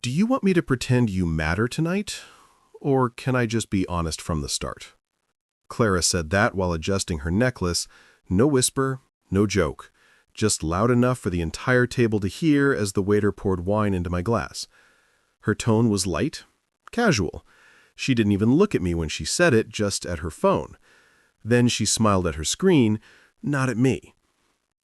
Do you want me to pretend you matter tonight? Or can I just be honest from the start? Clara said that while adjusting her necklace, no whisper, no joke, just loud enough for the entire table to hear as the waiter poured wine into my glass. Her tone was light, casual. She didn't even look at me when she said it, just at her phone. Then she smiled at her screen, not at me.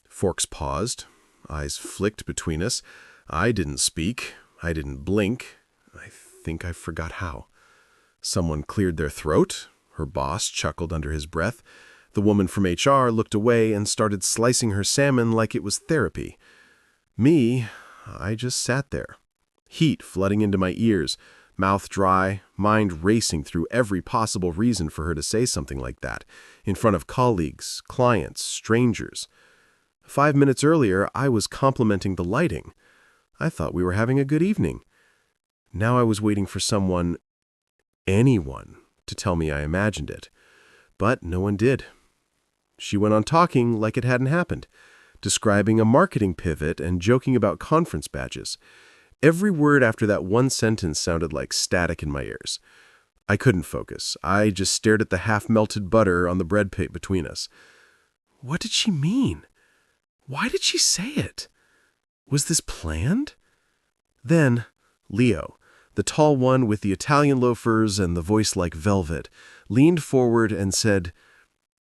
Forks paused. Eyes flicked between us. I didn't speak. I didn't blink. I think I forgot how. Someone cleared their throat. Her boss chuckled under his breath. The woman from HR looked away and started slicing her salmon like it was therapy. Me, I just sat there. Heat flooding into my ears, mouth dry, mind racing through every possible reason for her to say something like that, in front of colleagues, clients, strangers. 5 minutes earlier, I was complimenting the lighting. I thought we were having a good evening. Now I was waiting for someone, anyone, to tell me I imagined it. But no one did. She went on talking like it hadn't happened, describing a marketing pivot and joking about conference badges. Every word after that one sentence sounded like static in my ears. I couldn't focus. I just stared at the half-melted butter on the bread plate between us. What did she mean? Why did she say it? Was this planned? Then, Leo, the tall one with the Italian loafers and the voice like velvet, leaned forward and said,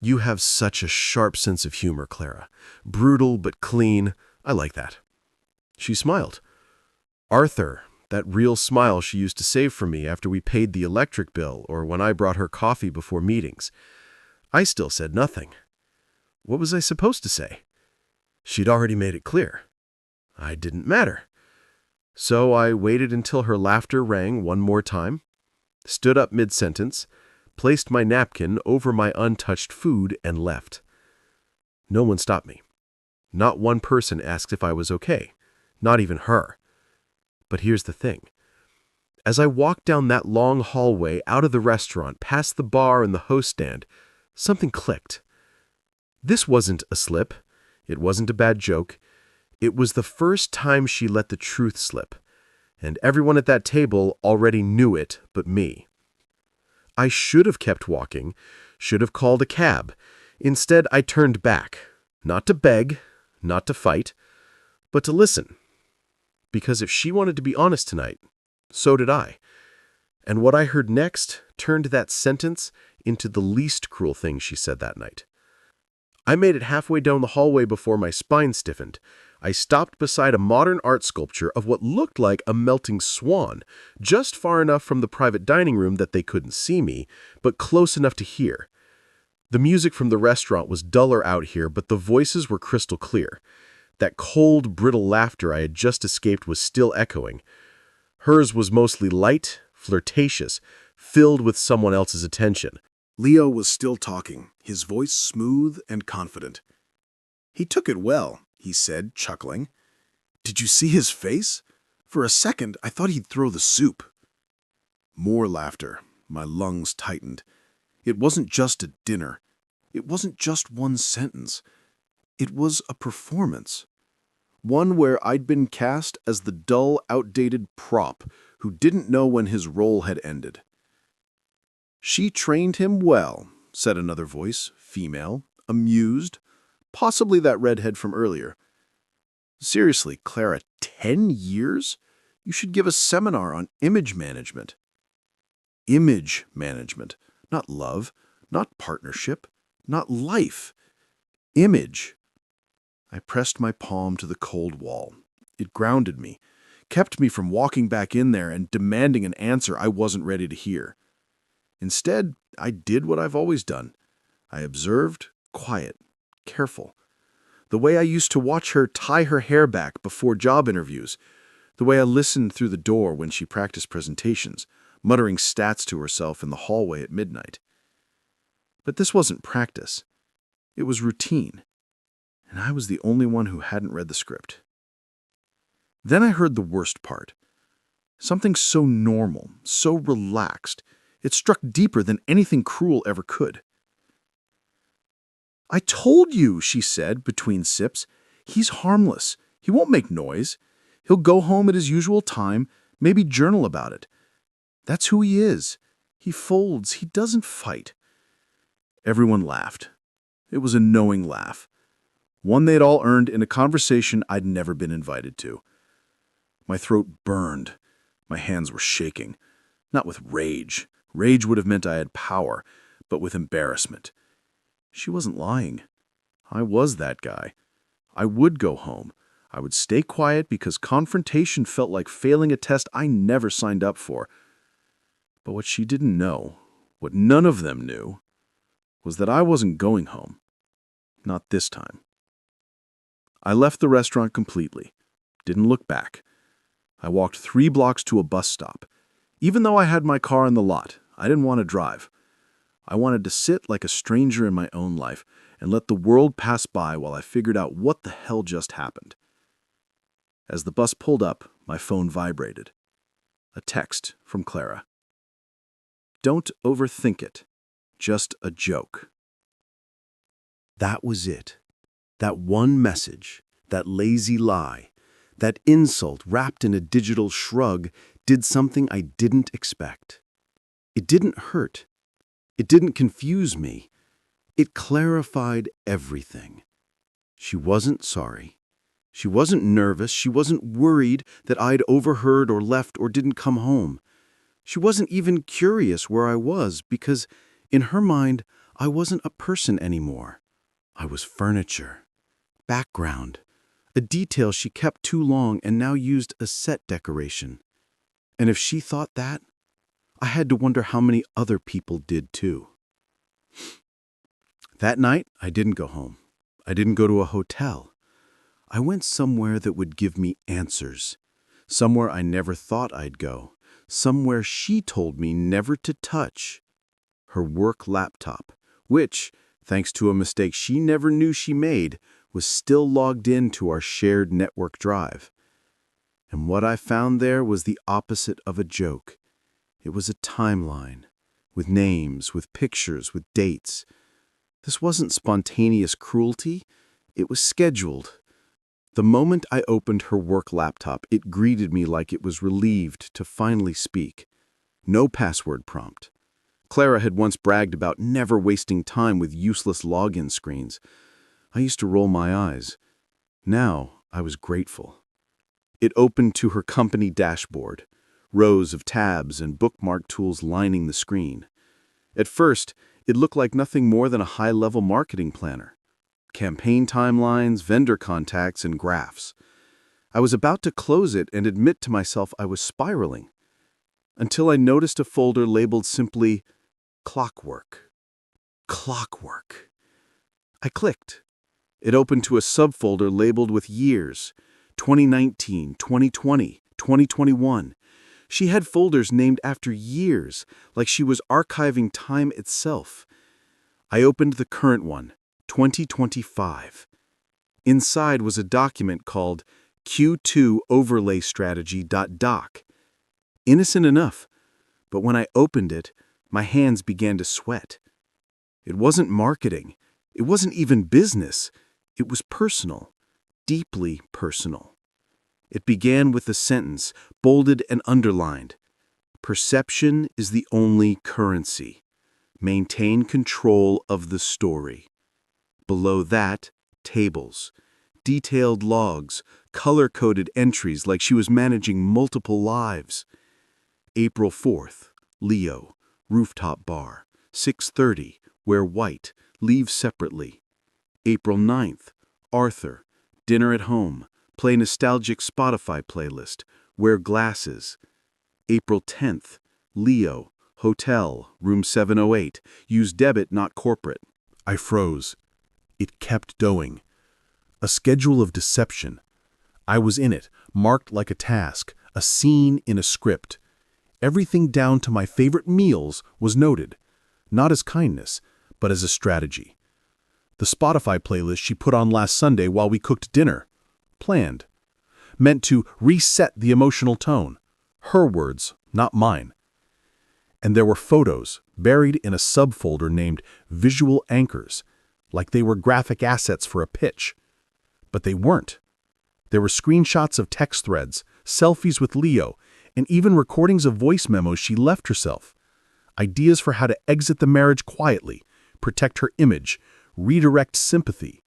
"You have such a sharp sense of humor, Clara. Brutal but clean. I like that." She smiled. Arthur, that real smile she used to save for me after we paid the electric bill or when I brought her coffee before meetings. I still said nothing. What was I supposed to say? She'd already made it clear. I didn't matter. So I waited until her laughter rang one more time, stood up mid-sentence, placed my napkin over my untouched food, and left. No one stopped me. Not one person asked if I was okay. Not even her. But here's the thing. As I walked down that long hallway out of the restaurant, past the bar and the host stand, something clicked. This wasn't a slip. It wasn't a bad joke. It was the first time she let the truth slip, and everyone at that table already knew it but me. I should have kept walking, should have called a cab. Instead, I turned back, not to beg, not to fight, but to listen. Because if she wanted to be honest tonight, so did I. And what I heard next turned that sentence into the least cruel thing she said that night. I made it halfway down the hallway before my spine stiffened. I stopped beside a modern art sculpture of what looked like a melting swan, just far enough from the private dining room that they couldn't see me, but close enough to hear. The music from the restaurant was duller out here, but the voices were crystal clear. That cold, brittle laughter I had just escaped was still echoing. Hers was mostly light, flirtatious, filled with someone else's attention. Leo was still talking, his voice smooth and confident. "He took it well," he said, chuckling. "Did you see his face? For a second, I thought he'd throw the soup." More laughter. My lungs tightened. It wasn't just a dinner. It wasn't just one sentence. It was a performance. One where I'd been cast as the dull, outdated prop who didn't know when his role had ended. "She trained him well," said another voice, female, amused, possibly that redhead from earlier. "Seriously, Clara, 10 years? You should give a seminar on image management." Image management, not love, not partnership, not life. Image. I pressed my palm to the cold wall. It grounded me, kept me from walking back in there and demanding an answer I wasn't ready to hear. Instead, I did what I've always done. I observed, quiet, careful. The way I used to watch her tie her hair back before job interviews. The way I listened through the door when she practiced presentations, muttering stats to herself in the hallway at midnight. But this wasn't practice. It was routine. And I was the only one who hadn't read the script. Then I heard the worst part. Something so normal, so relaxed, it struck deeper than anything cruel ever could. "I told you," she said between sips. "He's harmless. He won't make noise. He'll go home at his usual time, Maybe journal about it. That's who he is. He folds. He doesn't fight. Everyone laughed. It was a knowing laugh. One they'd all earned in a conversation I'd never been invited to. My throat burned. My hands were shaking. Not with rage. Rage would have meant I had power, but with embarrassment. She wasn't lying. I was that guy. I would go home. I would stay quiet because confrontation felt like failing a test I never signed up for. But what she didn't know, what none of them knew, was that I wasn't going home. Not this time. I left the restaurant completely. Didn't look back. I walked 3 blocks to a bus stop. Even though I had my car in the lot, I didn't want to drive. I wanted to sit like a stranger in my own life and let the world pass by while I figured out what the hell just happened. As the bus pulled up, my phone vibrated. A text from Clara. Don't overthink it. Just a joke. That was it. That one message, that lazy lie, that insult wrapped in a digital shrug did something I didn't expect. It didn't hurt. It didn't confuse me. It clarified everything. She wasn't sorry. She wasn't nervous. She wasn't worried that I'd overheard or left or didn't come home. She wasn't even curious where I was because, in her mind, I wasn't a person anymore. I was furniture, background, a detail she kept too long and now used as set decoration. And if she thought that, I had to wonder how many other people did too. That night, I didn't go home. I didn't go to a hotel. I went somewhere that would give me answers. Somewhere I never thought I'd go. Somewhere she told me never to touch. Her work laptop, which, thanks to a mistake she never knew she made, was still logged in to our shared network drive. And what I found there was the opposite of a joke. It was a timeline, with names, with pictures, with dates. This wasn't spontaneous cruelty. It was scheduled. The moment I opened her work laptop, it greeted me like it was relieved to finally speak. No password prompt. Clara had once bragged about never wasting time with useless login screens. I used to roll my eyes. Now I was grateful. It opened to her company dashboard, rows of tabs and bookmark tools lining the screen. At first, it looked like nothing more than a high-level marketing planner. Campaign timelines, vendor contacts, and graphs. I was about to close it and admit to myself I was spiraling, until I noticed a folder labeled simply Clockwork. Clockwork. I clicked. It opened to a subfolder labeled with years, 2019, 2020, 2021. She had folders named after years, like she was archiving time itself. I opened the current one, 2025. Inside was a document called Q2 Overlay Strategy.doc. Innocent enough, but when I opened it, my hands began to sweat. It wasn't marketing. It wasn't even business. It was personal, deeply personal. It began with a sentence, bolded and underlined. Perception is the only currency. Maintain control of the story. Below that, tables, detailed logs, color-coded entries like she was managing multiple lives. April 4th, Leo, rooftop bar, 6:30, wear white, leave separately. April 9th, Arthur, dinner at home, play nostalgic Spotify playlist, wear glasses. April 10th, Leo, hotel, room 708, use debit, not corporate. I froze. It kept going. A schedule of deception. I was in it, marked like a task, a scene in a script. Everything down to my favorite meals was noted, not as kindness, but as a strategy. The Spotify playlist she put on last Sunday while we cooked dinner. Planned. Meant to reset the emotional tone. Her words, not mine. And there were photos buried in a subfolder named Visual Anchors, like they were graphic assets for a pitch. But they weren't. There were screenshots of text threads, selfies with Leo, and even recordings of voice memos she left herself. Ideas for how to exit the marriage quietly, protect her image, redirect sympathy.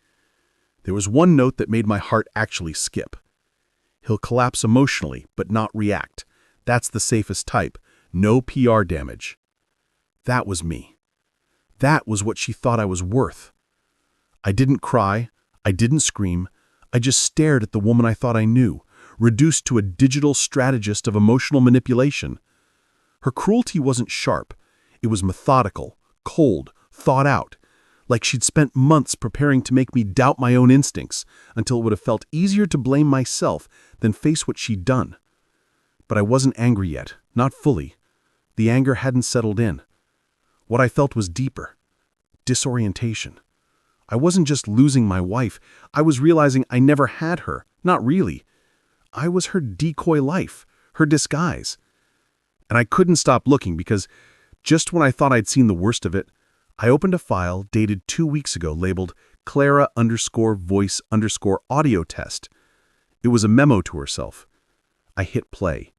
There was one note that made my heart actually skip. He'll collapse emotionally, but not react. That's the safest type. No PR damage. That was me. That was what she thought I was worth. I didn't cry. I didn't scream. I just stared at the woman I thought I knew, reduced to a digital strategist of emotional manipulation. Her cruelty wasn't sharp. It was methodical, cold, thought out, like she'd spent months preparing to make me doubt my own instincts until it would have felt easier to blame myself than face what she'd done. But I wasn't angry yet, not fully. The anger hadn't settled in. What I felt was deeper. Disorientation. I wasn't just losing my wife. I was realizing I never had her. Not really. I was her decoy life, her disguise. And I couldn't stop looking because just when I thought I'd seen the worst of it, I opened a file dated 2 weeks ago labeled Clara_voice_audio test. It was a memo to herself. I hit play.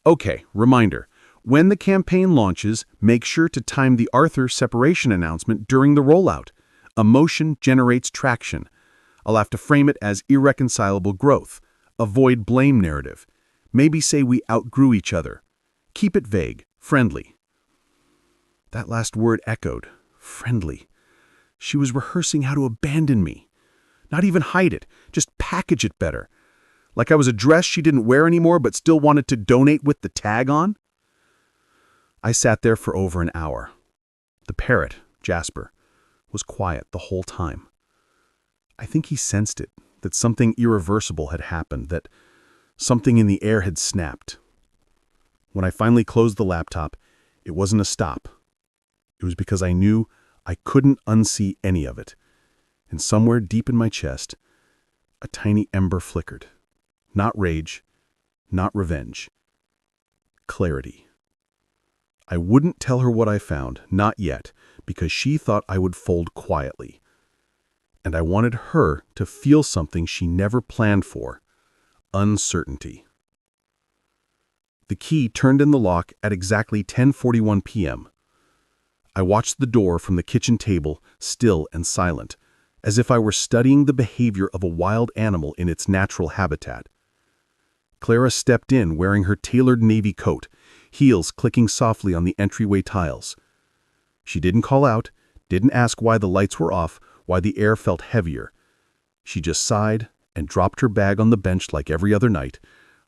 Okay, reminder. When the campaign launches, make sure to time the Arthur separation announcement during the rollout. Emotion generates traction. I'll have to frame it as irreconcilable growth. Avoid blame narrative. Maybe say we outgrew each other. Keep it vague, friendly. That last word echoed. Friendly. She was rehearsing how to abandon me. Not even hide it, just package it better. Like I was a dress she didn't wear anymore but still wanted to donate with the tag on? I sat there for over an hour. The parrot, Jasper, was quiet the whole time. I think he sensed it, that something irreversible had happened, that something in the air had snapped. When I finally closed the laptop, it wasn't a stop. It was because I knew I couldn't unsee any of it. And somewhere deep in my chest, a tiny ember flickered. Not rage, not revenge. Clarity. I wouldn't tell her what I found, not yet, because she thought I would fold quietly. And I wanted her to feel something she never planned for. Uncertainty. The key turned in the lock at exactly 10:41 p.m. I watched the door from the kitchen table, still and silent, as if I were studying the behavior of a wild animal in its natural habitat. Clara stepped in wearing her tailored navy coat, heels clicking softly on the entryway tiles. She didn't call out, didn't ask why the lights were off, why the air felt heavier. She just sighed and dropped her bag on the bench like every other night,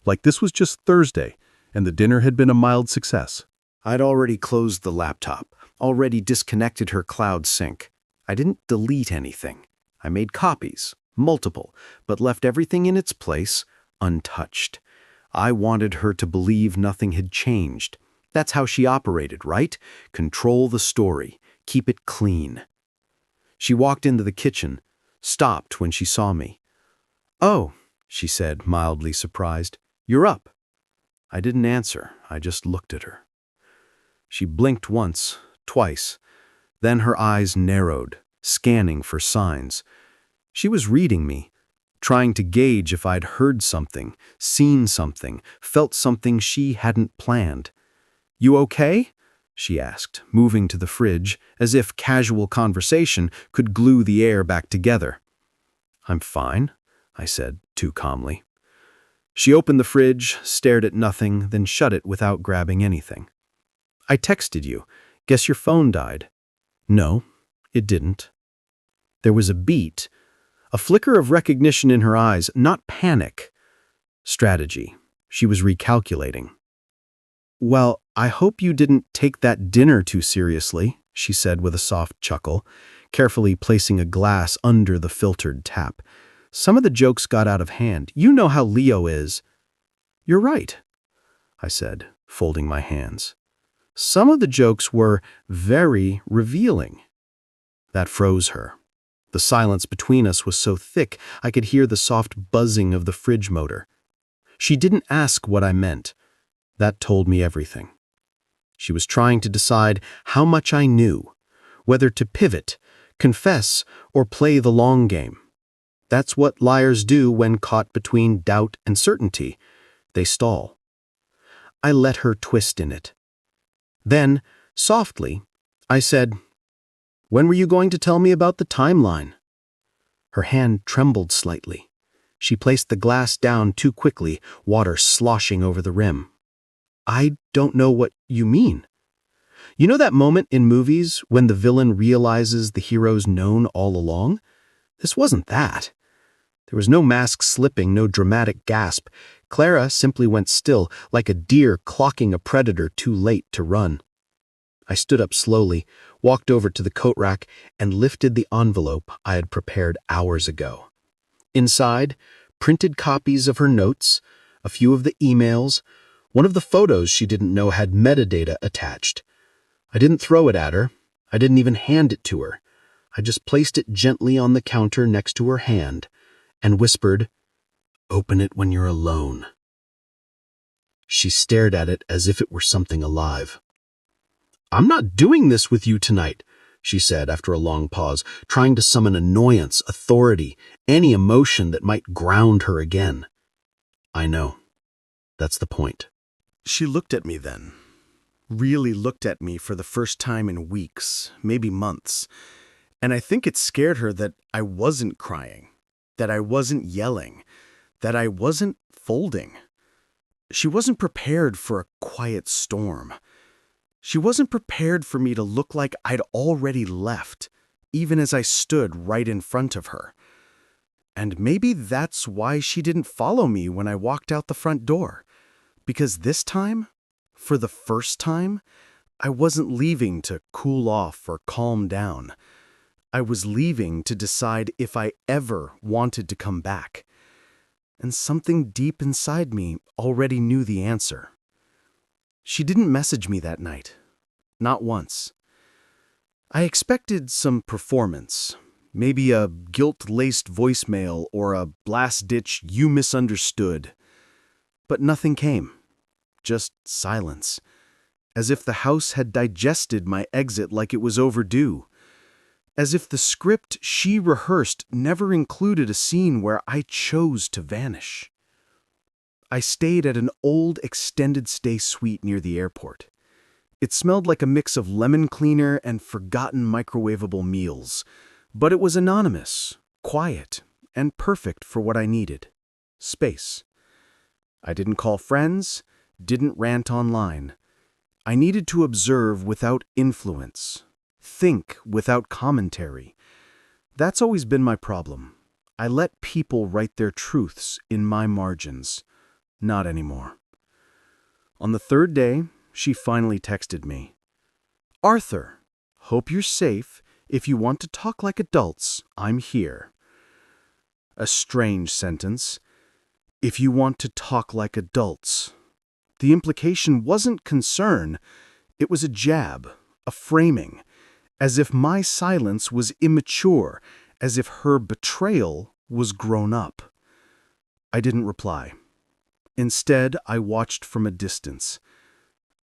like this was just Thursday and the dinner had been a mild success. I'd already closed the laptop, already disconnected her cloud sync. I didn't delete anything. I made copies, multiple, but left everything in its place, untouched. I wanted her to believe nothing had changed. That's how she operated, right? Control the story, keep it clean. She walked into the kitchen, stopped when she saw me. "Oh," she said, mildly surprised, "you're up." I didn't answer, I just looked at her. She blinked once, twice. Then her eyes narrowed, scanning for signs. She was reading me, trying to gauge if I'd heard something, seen something, felt something she hadn't planned. "You okay?" she asked, moving to the fridge, as if casual conversation could glue the air back together. "I'm fine," I said, too calmly. She opened the fridge, stared at nothing, then shut it without grabbing anything. "I texted you. Guess your phone died." "No, it didn't." There was a beat, a flicker of recognition in her eyes, not panic. Strategy. She was recalculating. "Well, I hope you didn't take that dinner too seriously," she said with a soft chuckle, carefully placing a glass under the filtered tap. "Some of the jokes got out of hand. You know how Leo is." "You're right," I said, folding my hands. "Some of the jokes were very revealing." That froze her. The silence between us was so thick I could hear the soft buzzing of the fridge motor. She didn't ask what I meant. That told me everything. She was trying to decide how much I knew, whether to pivot, confess, or play the long game. That's what liars do when caught between doubt and certainty. They stall. I let her twist in it. Then, softly, I said, "When were you going to tell me about the timeline?" Her hand trembled slightly. She placed the glass down too quickly, water sloshing over the rim. "I don't know what you mean." You know that moment in movies when the villain realizes the hero's known all along? This wasn't that. There was no mask slipping, no dramatic gasp. Clara simply went still, like a deer clocking a predator too late to run. I stood up slowly, walked over to the coat rack, and lifted the envelope I had prepared hours ago. Inside, printed copies of her notes, a few of the emails, one of the photos she didn't know had metadata attached. I didn't throw it at her. I didn't even hand it to her. I just placed it gently on the counter next to her hand and whispered, "Open it when you're alone." She stared at it as if it were something alive. "I'm not doing this with you tonight," she said after a long pause, trying to summon annoyance, authority, any emotion that might ground her again. "I know. That's the point." She looked at me then. Really looked at me for the first time in weeks, maybe months. And I think it scared her that I wasn't crying, that I wasn't yelling, that I wasn't folding. She wasn't prepared for a quiet storm. She wasn't prepared for me to look like I'd already left, even as I stood right in front of her. And maybe that's why she didn't follow me when I walked out the front door. Because this time, for the first time, I wasn't leaving to cool off or calm down. I was leaving to decide if I ever wanted to come back. And something deep inside me already knew the answer. She didn't message me that night. Not once. I expected some performance. Maybe a guilt-laced voicemail or a blast-ditch "you misunderstood." But nothing came. Just silence. As if the house had digested my exit like it was overdue. As if the script she rehearsed never included a scene where I chose to vanish. I stayed at an old extended stay suite near the airport. It smelled like a mix of lemon cleaner and forgotten microwavable meals, but it was anonymous, quiet, and perfect for what I needed. Space. I didn't call friends, didn't rant online. I needed to observe without influence, think without commentary. That's always been my problem. I let people write their truths in my margins. Not anymore. On the third day, she finally texted me. "Arthur, hope you're safe. If you want to talk like adults, I'm here." A strange sentence. If you want to talk like adults. The implication wasn't concern. It was a jab, a framing, as if my silence was immature, as if her betrayal was grown up. I didn't reply. Instead, I watched from a distance.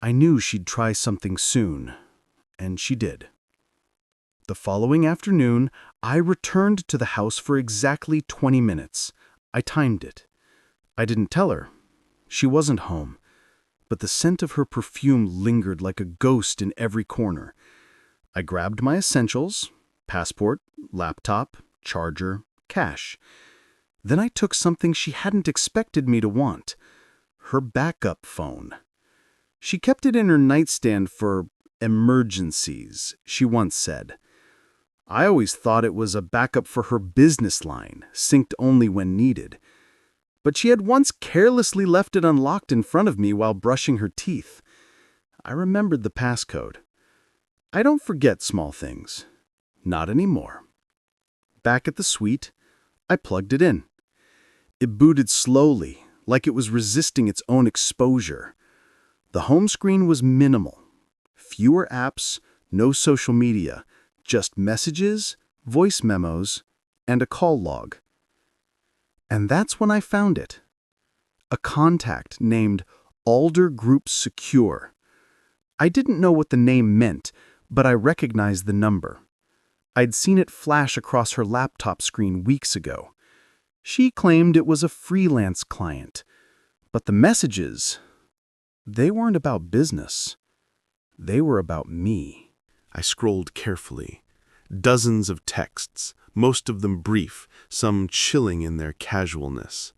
I knew she'd try something soon, and she did. The following afternoon, I returned to the house for exactly 20 minutes. I timed it. I didn't tell her. She wasn't home, but the scent of her perfume lingered like a ghost in every corner. I grabbed my essentials, passport, laptop, charger, cash. Then I took something she hadn't expected me to want, her backup phone. She kept it in her nightstand for emergencies, she once said. I always thought it was a backup for her business line, synced only when needed. But she had once carelessly left it unlocked in front of me while brushing her teeth. I remembered the passcode. I don't forget small things. Not anymore. Back at the suite, I plugged it in. It booted slowly, like it was resisting its own exposure. The home screen was minimal. Fewer apps, no social media, just messages, voice memos, and a call log. And that's when I found it. A contact named Alder Group Secure. I didn't know what the name meant, but I recognized the number. I'd seen it flash across her laptop screen weeks ago. She claimed it was a freelance client, but the messages... They weren't about business. They were about me. I scrolled carefully. Dozens of texts, most of them brief, some chilling in their casualness.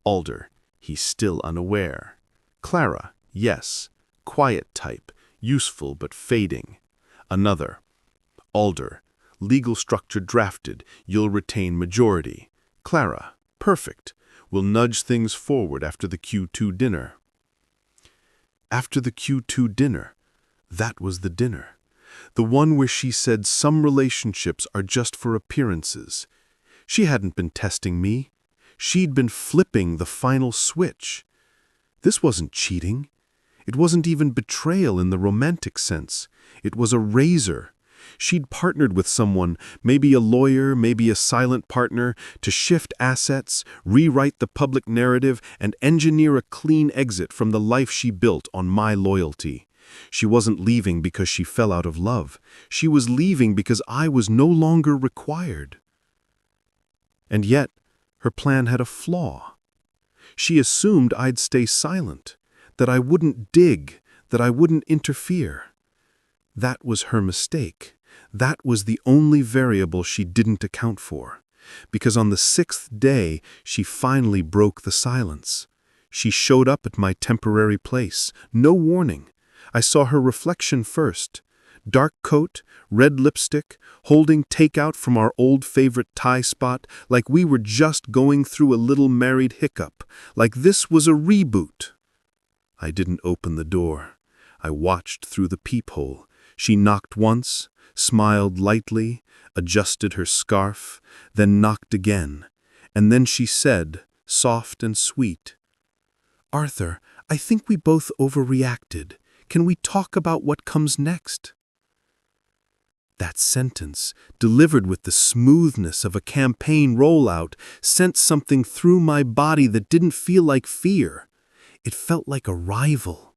Alder, he's still unaware. Clara, yes, quiet type, useful but fading. Another. Alder, legal structure drafted, you'll retain majority. Clara, perfect, we'll nudge things forward after the Q2 dinner. After the Q2 dinner, that was the dinner. The one where she said some relationships are just for appearances. She hadn't been testing me. She'd been flipping the final switch. This wasn't cheating. It wasn't even betrayal in the romantic sense. It was a razor. She'd partnered with someone, maybe a lawyer, maybe a silent partner, to shift assets, rewrite the public narrative, and engineer a clean exit from the life she built on my loyalty. She wasn't leaving because she fell out of love. She was leaving because I was no longer required. And yet, her plan had a flaw. She assumed I'd stay silent, that I wouldn't dig, that I wouldn't interfere. That was her mistake. That was the only variable she didn't account for. Because on the 6th day, she finally broke the silence. She showed up at my temporary place, no warning. I saw her reflection first. Dark coat, red lipstick, holding takeout from our old favorite Thai spot, like we were just going through a little married hiccup, like this was a reboot. I didn't open the door. I watched through the peephole. She knocked once, smiled lightly, adjusted her scarf, then knocked again. And then she said, soft and sweet, "Arthur, I think we both overreacted. Can we talk about what comes next?" That sentence, delivered with the smoothness of a campaign rollout, sent something through my body that didn't feel like fear. It felt like arrival.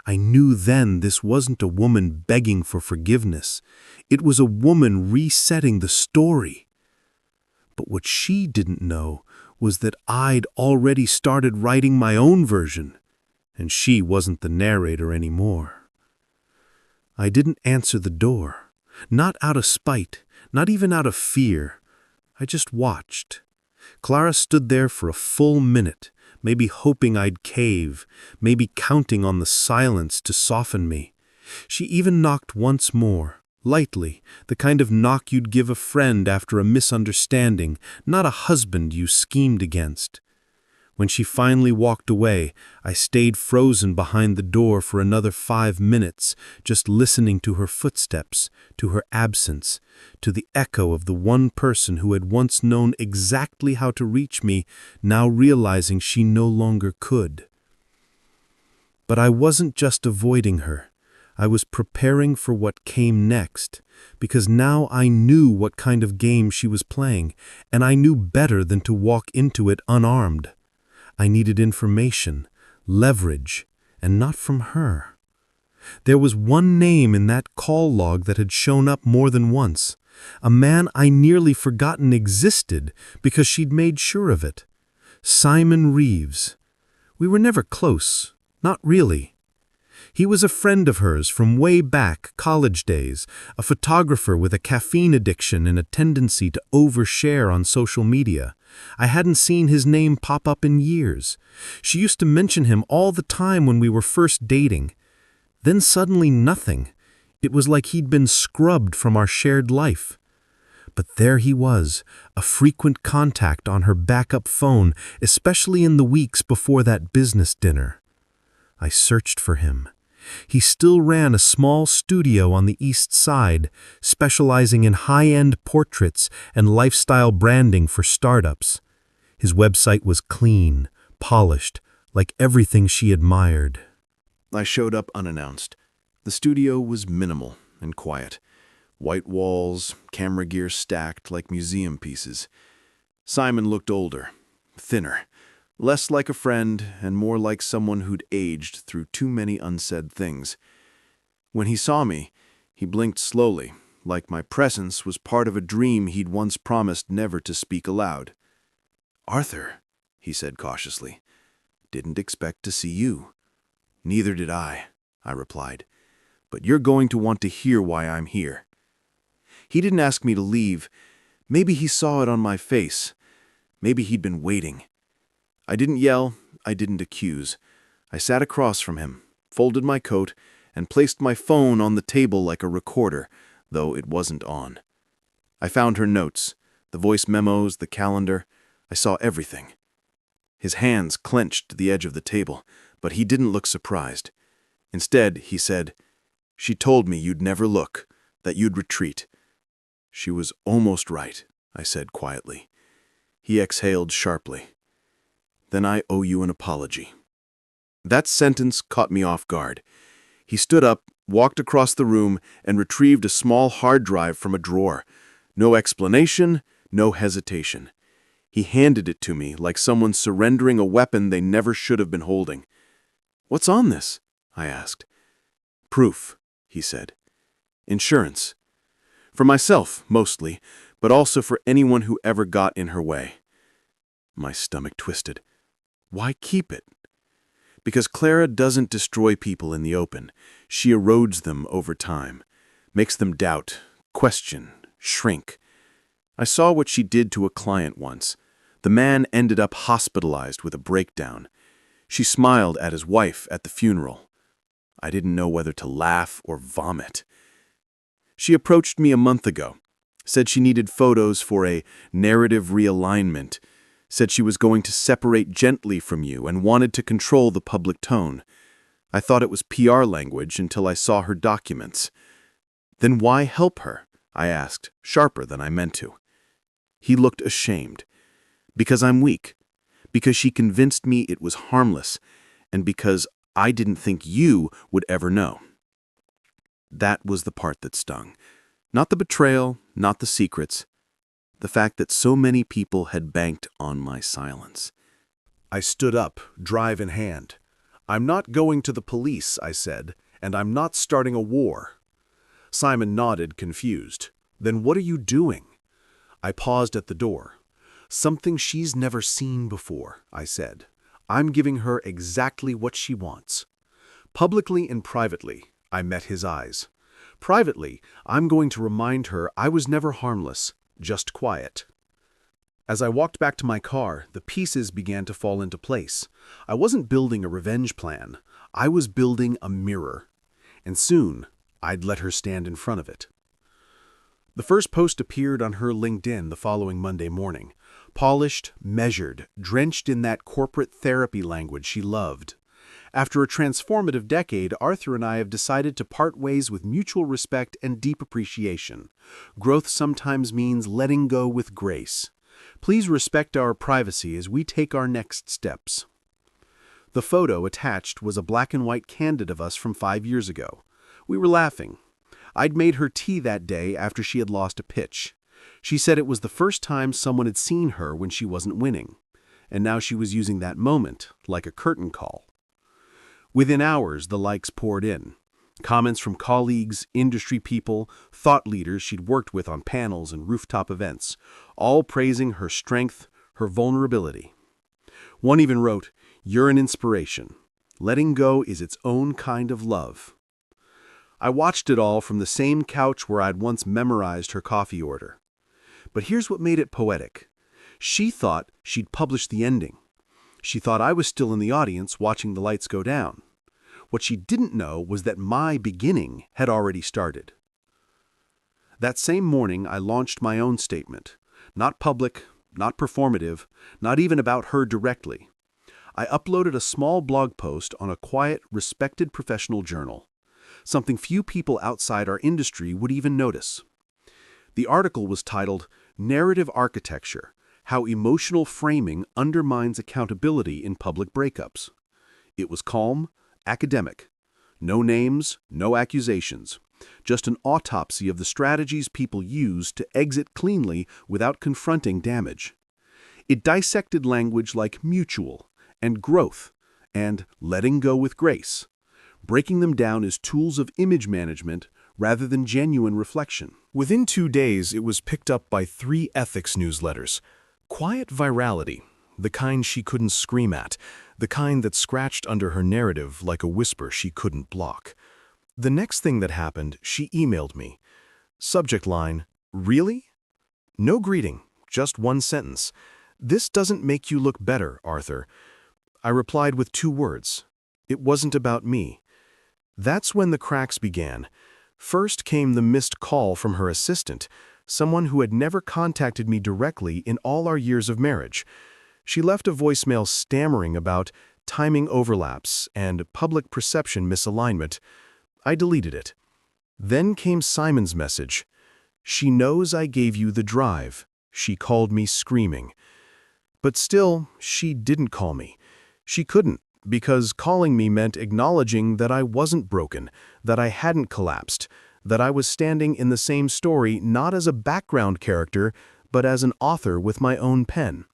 I knew then this wasn't a woman begging for forgiveness. It was a woman resetting the story. But what she didn't know was that I'd already started writing my own version, and she wasn't the narrator anymore. I didn't answer the door, not out of spite, not even out of fear. I just watched. Clara stood there for a full minute, maybe hoping I'd cave, maybe counting on the silence to soften me. She even knocked once more, lightly, the kind of knock you'd give a friend after a misunderstanding, not a husband you schemed against. When she finally walked away, I stayed frozen behind the door for another 5 minutes, just listening to her footsteps, to her absence, to the echo of the one person who had once known exactly how to reach me, now realizing she no longer could. But I wasn't just avoiding her. I was preparing for what came next, because now I knew what kind of game she was playing, and I knew better than to walk into it unarmed. I needed information, leverage, and not from her. There was one name in that call log that had shown up more than once, a man I nearly forgotten existed because she'd made sure of it. Simon Reeves. We were never close, not really. He was a friend of hers from way back, college days, a photographer with a caffeine addiction and a tendency to overshare on social media. I hadn't seen his name pop up in years. She used to mention him all the time when we were first dating. Then suddenly nothing. It was like he'd been scrubbed from our shared life. But there he was, a frequent contact on her backup phone, especially in the weeks before that business dinner. I searched for him. He still ran a small studio on the East Side, specializing in high-end portraits and lifestyle branding for startups. His website was clean, polished, like everything she admired. I showed up unannounced. The studio was minimal and quiet. White walls, camera gear stacked like museum pieces. Simon looked older, thinner. Less like a friend and more like someone who'd aged through too many unsaid things. When he saw me, he blinked slowly, like my presence was part of a dream he'd once promised never to speak aloud. "Arthur," he said cautiously, "didn't expect to see you." Neither did I replied. But you're going to want to hear why I'm here. He didn't ask me to leave. Maybe he saw it on my face. Maybe he'd been waiting. I didn't yell. I didn't accuse. I sat across from him, folded my coat, and placed my phone on the table like a recorder, though it wasn't on. I found her notes, the voice memos, the calendar. I saw everything. His hands clenched to the edge of the table, but he didn't look surprised. Instead, he said, "She told me you'd never look, that you'd retreat." "She was almost right," I said quietly. He exhaled sharply. "Then I owe you an apology." That sentence caught me off guard. He stood up, walked across the room, and retrieved a small hard drive from a drawer. No explanation, no hesitation. He handed it to me like someone surrendering a weapon they never should have been holding. "What's on this?" I asked. "Proof," he said. "Insurance. For myself, mostly, but also for anyone who ever got in her way." My stomach twisted. "Why keep it?" "Because Clara doesn't destroy people in the open. She erodes them over time, makes them doubt, question, shrink. I saw what she did to a client once. The man ended up hospitalized with a breakdown. She smiled at his wife at the funeral. I didn't know whether to laugh or vomit. She approached me a month ago, said she needed photos for a narrative realignment, said she was going to separate gently from you and wanted to control the public tone. I thought it was PR language until I saw her documents. "Then why help her?" I asked, sharper than I meant to. He looked ashamed. "Because I'm weak. Because she convinced me it was harmless. And because I didn't think you would ever know." That was the part that stung. Not the betrayal, not the secrets. The fact that so many people had banked on my silence. I stood up, drive in hand. "I'm not going to the police," I said, "and I'm not starting a war." Simon nodded, confused. "Then what are you doing?" I paused at the door. "Something she's never seen before," I said. "I'm giving her exactly what she wants." Publicly and privately, I met his eyes. Privately, I'm going to remind her I was never harmless, just quiet. As I walked back to my car, the pieces began to fall into place. I wasn't building a revenge plan. I was building a mirror. And soon, I'd let her stand in front of it. The first post appeared on her LinkedIn the following Monday morning. Polished, measured, drenched in that corporate therapy language she loved. After a transformative decade, Arthur and I have decided to part ways with mutual respect and deep appreciation. Growth sometimes means letting go with grace. Please respect our privacy as we take our next steps. The photo attached was a black and white candid of us from 5 years ago. We were laughing. I'd made her tea that day after she had lost a pitch. She said it was the first time someone had seen her when she wasn't winning, and now she was using that moment like a curtain call. Within hours, the likes poured in. Comments from colleagues, industry people, thought leaders she'd worked with on panels and rooftop events, all praising her strength, her vulnerability. One even wrote, "You're an inspiration. Letting go is its own kind of love." I watched it all from the same couch where I'd once memorized her coffee order. But here's what made it poetic. She thought she'd published the ending. She thought I was still in the audience watching the lights go down. What she didn't know was that my beginning had already started. That same morning, I launched my own statement. Not public, not performative, not even about her directly. I uploaded a small blog post on a quiet, respected professional journal. Something few people outside our industry would even notice. The article was titled, "Narrative Architecture: How Emotional Framing Undermines Accountability in Public Breakups." It was calm, academic. No names, no accusations. Just an autopsy of the strategies people use to exit cleanly without confronting damage. It dissected language like mutual and growth and letting go with grace, breaking them down as tools of image management rather than genuine reflection. Within 2 days, it was picked up by 3 ethics newsletters. Quiet virality, the kind she couldn't scream at, the kind that scratched under her narrative like a whisper she couldn't block. The next thing that happened, she emailed me. Subject line, "Really?" No greeting, just one sentence. "This doesn't make you look better, Arthur." I replied with 2 words. It wasn't about me. That's when the cracks began. First came the missed call from her assistant, someone who had never contacted me directly in all our years of marriage. She left a voicemail stammering about timing overlaps and public perception misalignment. I deleted it. Then came Simon's message. "She knows I gave you the drive. She called me screaming." But still, she didn't call me. She couldn't, because calling me meant acknowledging that I wasn't broken, that I hadn't collapsed, that I was standing in the same story not as a background character, but as an author with my own pen.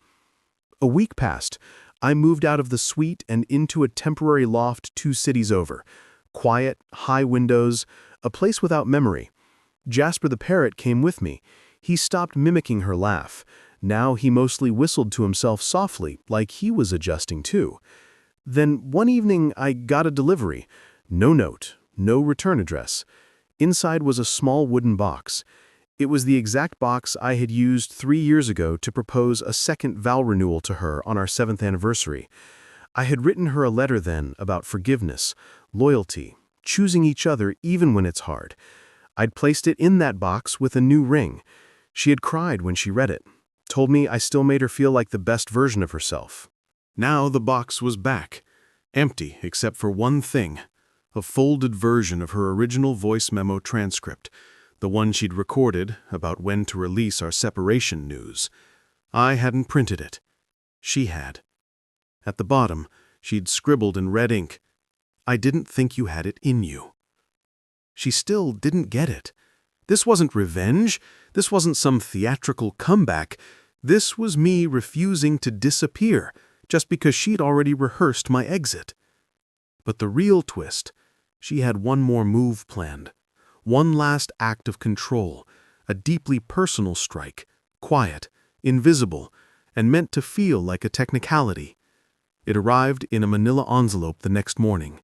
A week passed. I moved out of the suite and into a temporary loft 2 cities over. Quiet, high windows, a place without memory. Jasper the parrot came with me. He stopped mimicking her laugh. Now he mostly whistled to himself softly, like he was adjusting too. Then one evening I got a delivery. No note, no return address. Inside was a small wooden box. It was the exact box I had used 3 years ago to propose a second vow renewal to her on our 7th anniversary. I had written her a letter then about forgiveness, loyalty, choosing each other even when it's hard. I'd placed it in that box with a new ring. She had cried when she read it, told me I still made her feel like the best version of herself. Now the box was back, empty except for one thing, a folded version of her original voice memo transcript, the one she'd recorded about when to release our separation news. I hadn't printed it. She had. At the bottom, she'd scribbled in red ink, "I didn't think you had it in you." She still didn't get it. This wasn't revenge. This wasn't some theatrical comeback. This was me refusing to disappear just because she'd already rehearsed my exit. But the real twist, she had one more move planned. One last act of control, a deeply personal strike, quiet, invisible, and meant to feel like a technicality. It arrived in a manila envelope the next morning,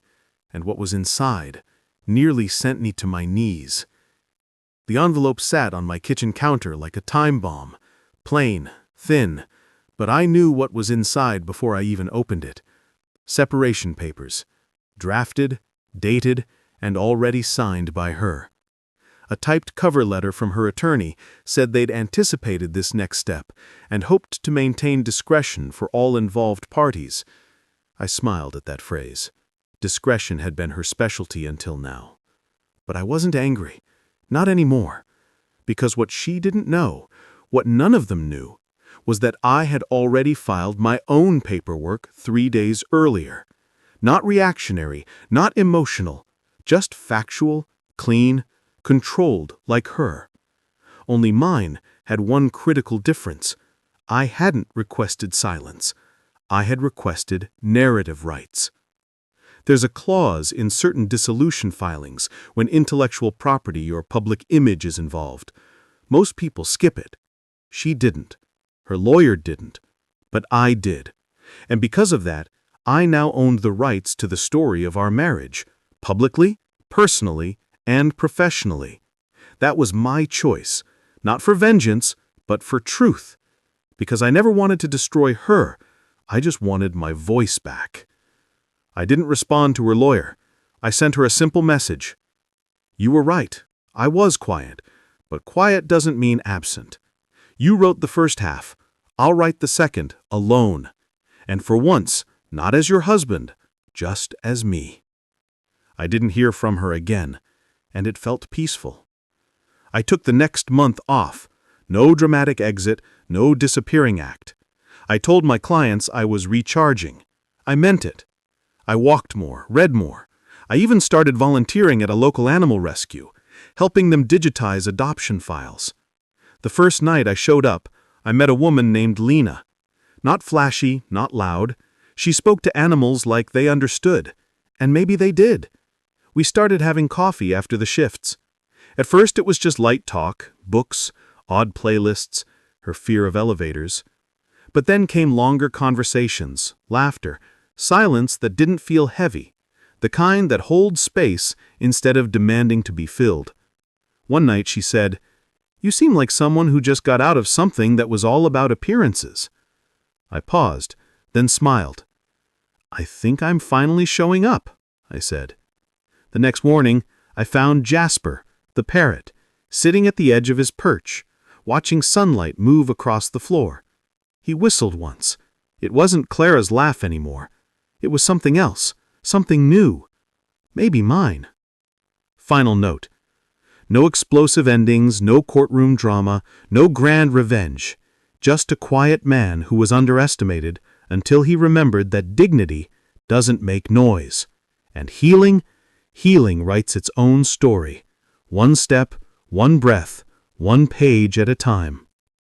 and what was inside nearly sent me to my knees. The envelope sat on my kitchen counter like a time bomb, plain, thin, but I knew what was inside before I even opened it. Separation papers, drafted, dated, and already signed by her. A typed cover letter from her attorney said they'd anticipated this next step and hoped to maintain discretion for all involved parties. I smiled at that phrase. Discretion had been her specialty until now. But I wasn't angry. Not anymore. Because what she didn't know, what none of them knew, was that I had already filed my own paperwork 3 days earlier. Not reactionary, not emotional, just factual, clean, controlled like her. Only mine had one critical difference. I hadn't requested silence. I had requested narrative rights. There's a clause in certain dissolution filings when intellectual property or public image is involved. Most people skip it. She didn't. Her lawyer didn't. But I did. And because of that, I now owned the rights to the story of our marriage, publicly, personally, and professionally. That was my choice, not for vengeance, but for truth. Because I never wanted to destroy her, I just wanted my voice back. I didn't respond to her lawyer. I sent her a simple message. "You were right. I was quiet. But quiet doesn't mean absent. You wrote the first half. I'll write the second, alone. And for once, not as your husband, just as me." I didn't hear from her again, and it felt peaceful. I took the next month off. No dramatic exit, no disappearing act. I told my clients I was recharging. I meant it. I walked more, read more. I even started volunteering at a local animal rescue, helping them digitize adoption files. The first night I showed up, I met a woman named Lena. Not flashy, not loud. She spoke to animals like they understood. And maybe they did. We started having coffee after the shifts. At first it was just light talk, books, odd playlists, her fear of elevators. But then came longer conversations, laughter, silence that didn't feel heavy, the kind that holds space instead of demanding to be filled. One night she said, "You seem like someone who just got out of something that was all about appearances." I paused, then smiled. "I think I'm finally showing up," I said. The next morning, I found Jasper, the parrot, sitting at the edge of his perch, watching sunlight move across the floor. He whistled once. It wasn't Clara's laugh anymore. It was something else, something new. Maybe mine. Final note. No explosive endings, no courtroom drama, no grand revenge. Just a quiet man who was underestimated until he remembered that dignity doesn't make noise. And healing writes its own story. One step, one breath, one page at a time.